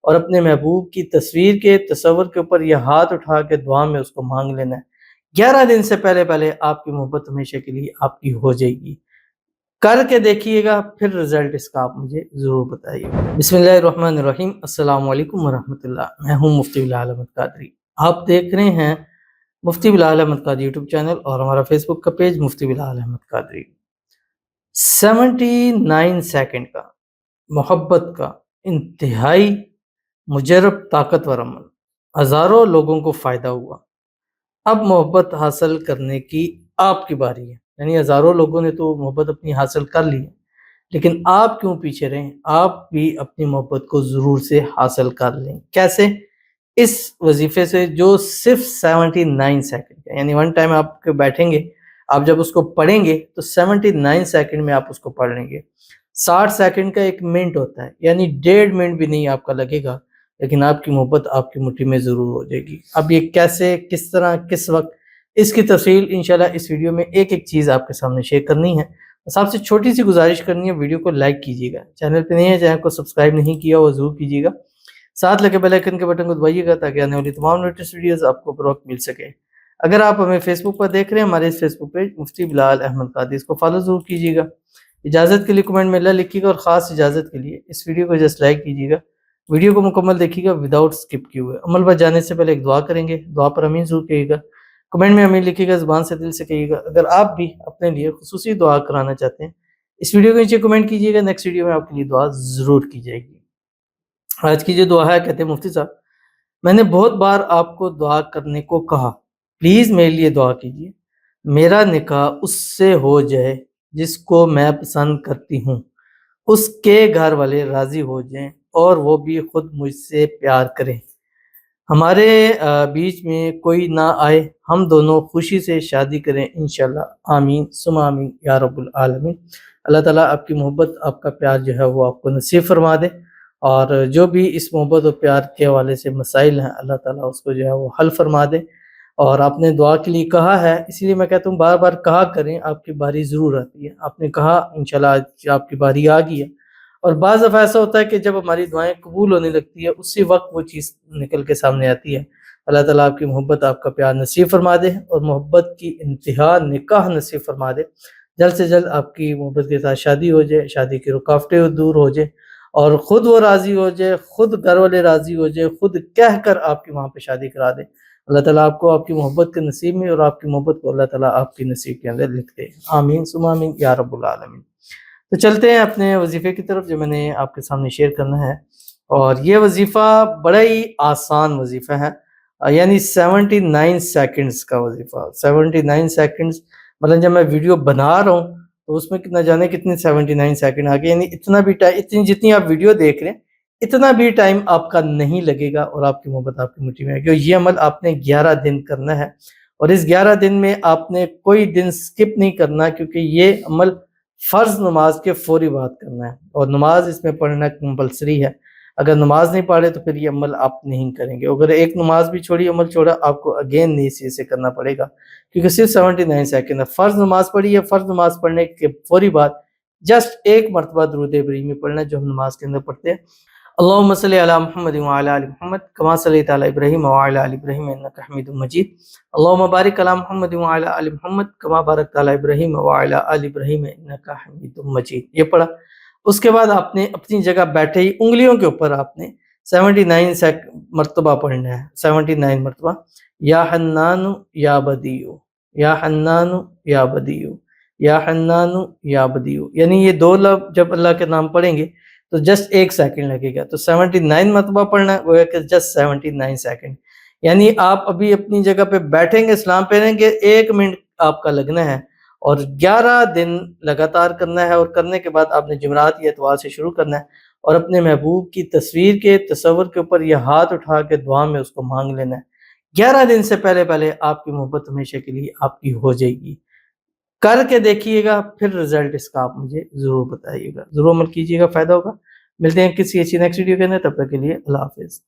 اور اپنے محبوب کی تصویر کے تصور کے اوپر یہ ہاتھ اٹھا کے دعا میں اس کو مانگ لینا ہے۔ 11 دن سے پہلے پہلے آپ کی محبت ہمیشہ کے لیے آپ کی ہو جائے گی۔ کر کے دیکھیے گا، پھر رزلٹ اس کا آپ مجھے ضرور بتائیے گا۔ بسم اللہ الرحمن الرحیم۔ السلام علیکم ورحمۃ اللہ۔ میں ہوں مفتی بلال احمد قادری۔ آپ دیکھ رہے ہیں مفتی بلال احمد قادری یوٹیوب چینل اور ہمارا فیس بک کا پیج مفتی بلال احمد قادری۔ 79 سیکنڈ کا محبت کا انتہائی مجرب طاقتور عمل، ہزاروں لوگوں کو فائدہ ہوا۔ اب محبت حاصل کرنے کی آپ کی باری ہے، یعنی ہزاروں لوگوں نے تو محبت اپنی حاصل کر لی ہے، لیکن آپ کیوں پیچھے رہیں؟ آپ بھی اپنی محبت کو ضرور سے حاصل کر لیں۔ کیسے؟ اس وظیفے سے جو صرف 79 سیکنڈ کا، یعنی ون ٹائم آپ کے بیٹھیں گے، آپ جب اس کو پڑھیں گے تو 79 سیکنڈ میں آپ اس کو پڑھ لیں گے۔ 60 سیکنڈ کا 1 منٹ ہوتا ہے، یعنی 1.5 منٹ بھی نہیں آپ کا لگے گا، لیکن آپ کی محبت آپ کی مٹھی میں ضرور ہو جائے گی۔ اب یہ کیسے، کس طرح، کس وقت، اس کی تفصیل انشاءاللہ اس ویڈیو میں ایک ایک چیز آپ کے سامنے شیئر کرنی ہے۔ بس آپ سے چھوٹی سی گزارش کرنی ہے، ویڈیو کو لائک کیجیے گا، چینل پہ نہیں ہے چینل کو سبسکرائب نہیں کیا وہ ضرور کیجیے گا، ساتھ لگے بیل آئیکن کے بٹن کو دبائیے گا تاکہ آنے والی تمام لیٹسٹ ویڈیوز آپ کو بروقت مل سکے۔ اگر آپ ہمیں فیس بک پر دیکھ رہے ہیں، ہمارے اس فیس بک پیج مفتی بلال احمد قادری، اس کو فالو ضرور کیجیے گا۔ اجازت کے لیے کمنٹ میں اللہ لکھیے گا، اور خاص اجازت کے لیے اس ویڈیو کو جسٹ لائک کیجیے گا، ویڈیو کو مکمل دیکھیے گا وداؤٹ سکپ کیے ہوئے۔ عمل پر جانے سے پہلے ایک دعا کریں گے، دعا پر امین ضرور کہیے گا، کمنٹ میں امین لکھیے گا، زبان سے دل سے کہیے گا۔ اگر آپ بھی اپنے لیے خصوصی دعا کرانا چاہتے ہیں، اس ویڈیو کے نیچے کمنٹ کیجیے گا، نیکسٹ ویڈیو میں آپ کے لیے دعا ضرور کی جائے گی۔ آج کی جو دعا ہے، کہتے ہیں مفتی صاحب، میں نے بہت بار آپ کو دعا کرنے کو کہا، پلیز میرے لیے دعا کیجیے، میرا نکاح اس سے ہو جائے جس کو میں پسند کرتی ہوں، اس کے گھر والے راضی ہو جائیں اور وہ بھی خود مجھ سے پیار کریں، ہمارے بیچ میں کوئی نہ آئے، ہم دونوں خوشی سے شادی کریں انشاءاللہ، آمین ثم آمین یا رب العالمین۔ اللہ تعالیٰ آپ کی محبت، آپ کا پیار جو ہے وہ آپ کو نصیب فرما دے، اور جو بھی اس محبت و پیار کے حوالے سے مسائل ہیں، اللہ تعالیٰ اس کو جو ہے وہ حل فرما دے۔ اور آپ نے دعا کے لیے کہا ہے، اسی لیے میں کہتا ہوں بار بار کہا کریں، آپ کی باری ضرور آتی ہے۔ آپ نے کہا، انشاءاللہ آج آپ کی باری آ گئی ہے۔ اور بعض دفعہ ایسا ہوتا ہے کہ جب ہماری دعائیں قبول ہونے لگتی ہے، اسی وقت وہ چیز نکل کے سامنے آتی ہے۔ اللہ تعالیٰ آپ کی محبت، آپ کا پیار نصیب فرما دے، اور محبت کی انتہا نکاح نصیب فرما دے۔ جلد سے جلد آپ کی محبت کے ساتھ شادی ہو جائے، شادی کی رکاوٹیں دور ہو جائیں، اور خود وہ راضی ہو جائے، خود گھر والے راضی ہو جائے، خود کہہ کر آپ کی وہاں پہ شادی کرا دے۔ اللہ تعالیٰ آپ کو آپ کی محبت کے نصیب میں، اور آپ کی محبت کو اللہ تعالیٰ آپ کی نصیب کے اندر لکھ دے، آمین ثم آمین یا رب العالمین۔ تو چلتے ہیں اپنے وظیفے کی طرف جو میں نے آپ کے سامنے شیئر کرنا ہے، اور یہ وظیفہ بڑا ہی آسان وظیفہ ہے، یعنی 79 سیکنڈز کا وظیفہ۔ 79 سیکنڈز مطلب جب میں ویڈیو بنا رہا ہوں تو اس میں نہ جانے کتنے 79 سیکنڈ آگے، یعنی اتنا بھی ٹائم، اتنی جتنی آپ ویڈیو دیکھ رہے ہیں اتنا بھی ٹائم آپ کا نہیں لگے گا، اور آپ کی محبت آپ کی مٹھی میں ہے۔ یہ عمل آپ نے 11 دن کرنا ہے، اور اس 11 دن میں آپ نے کوئی دن سکپ نہیں کرنا، کیونکہ یہ عمل فرض نماز کے فوری بعد کرنا ہے، اور نماز اس میں پڑھنا کمپلسری ہے۔ اگر نماز نہیں پڑھے تو پھر یہ عمل آپ نہیں کریں گے۔ اگر ایک نماز بھی چھوڑی، عمل چھوڑا، آپ کو اگین نئی چیز سے کرنا پڑے گا، کیونکہ صرف 79 سیکنڈ ہے۔ فرض نماز پڑھی ہے، فرض نماز پڑھنے کے فوری بعد جسٹ ایک مرتبہ درود ابراہیمی پڑھنا ہے، جو ہم نماز کے اندر پڑھتے ہیں، اللہم صلی علی محمد وعلی آل محمد کما صلیت علی ابراہیم وعلی آل ابراہیم انک حمید مجید، اللہم بارک علی محمد وعلی آل محمد کما بارکت علی ابراہیم وعلی آل ابراہیم انک حمید مجید۔ یہ پڑھا۔ اس کے بعد آپ نے اپنی جگہ بیٹھے ہی انگلیوں کے اوپر آپ نے 79 مرتبہ پڑھنا ہے، 79 مرتبہ، یا حنان یا بدیو، یا حنان یا بدیو، یا حنان یا بدیو، یعنی یہ 2 لفظ جب اللہ کے نام پڑھیں گے تو جسٹ 1 سیکنڈ لگے گا، تو 79 مرتبہ پڑھنا ہے، وہ ہے کہ جسٹ 79 سیکنڈ، یعنی آپ ابھی اپنی جگہ پہ بیٹھیں گے، سلام پھیریں گے، 1 منٹ آپ کا لگنا ہے، اور 11 دن لگاتار کرنا ہے، اور کرنے کے بعد آپ نے جمعرات یا اتوار سے شروع کرنا ہے، اور اپنے محبوب کی تصویر کے تصور کے اوپر یہ ہاتھ اٹھا کے دعا میں اس کو مانگ لینا ہے۔ 11 دن سے پہلے پہلے آپ کی محبت ہمیشہ کے لیے آپ کی ہو جائے گی۔ کر کے دیکھیے گا، پھر رزلٹ اس کا آپ مجھے ضرور بتائیے گا، ضرور عمل کیجیے گا، فائدہ ہوگا۔ ملتے ہیں کسی اچھی نیکسٹ ویڈیو کے اندر، تب تک کے لیے اللہ حافظ۔